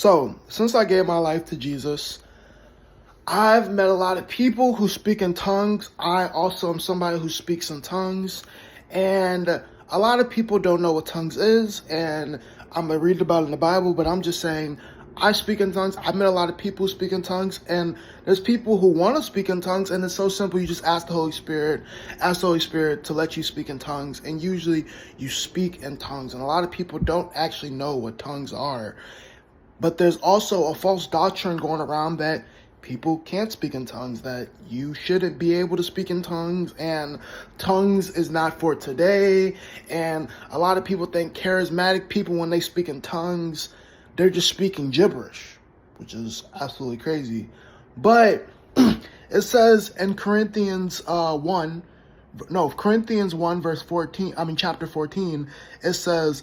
So, since I gave my life to Jesus, I've met a lot of people who speak in tongues. I also am somebody who speaks in tongues. And a lot of people don't know what tongues is. And I'm going to read about it in the Bible, but I'm just saying I speak in tongues. I've met a lot of people who speak in tongues. And there's people who want to speak in tongues. And it's so simple. You just ask the Holy Spirit to let you speak in tongues. And usually you speak in tongues. And a lot of people don't actually know what tongues are. But there's also a false doctrine going around that people can't speak in tongues, that you shouldn't be able to speak in tongues, and tongues is not for today. And a lot of people think charismatic people, when they speak in tongues, they're just speaking gibberish, which is absolutely crazy. But it says in Corinthians 1 verse 14, chapter 14, it says,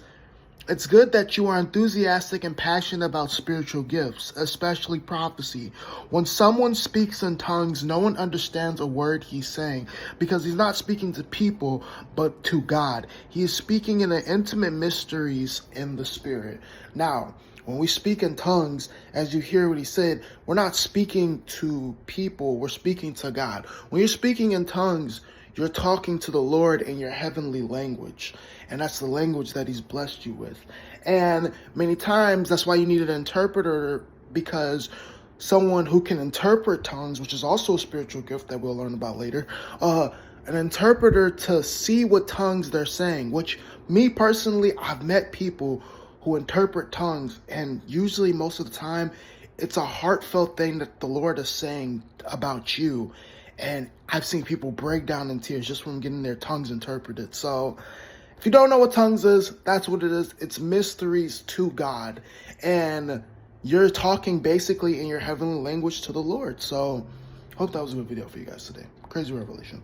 "It's good that you are enthusiastic and passionate about spiritual gifts, especially prophecy. When someone speaks in tongues, no one understands a word he's saying, because he's not speaking to people, but to God. He is speaking in the intimate mysteries in the Spirit." Now, when we speak in tongues, as you hear what he said, we're not speaking to people, we're speaking to God. When you're speaking in tongues, you're talking to the Lord in your heavenly language. And that's the language that he's blessed you with. And many times, that's why you need an interpreter, because someone who can interpret tongues, which is also a spiritual gift that we'll learn about later, an interpreter to see what tongues they're saying, which me personally, I've met people who interpret tongues, and usually most of the time, it's a heartfelt thing that the Lord is saying about you. And I've seen people break down in tears just from getting their tongues interpreted. So if you don't know what tongues is, that's what it is. It's mysteries to God. And you're talking basically in your heavenly language to the Lord. So hope that was a good video for you guys today. Crazy revelation.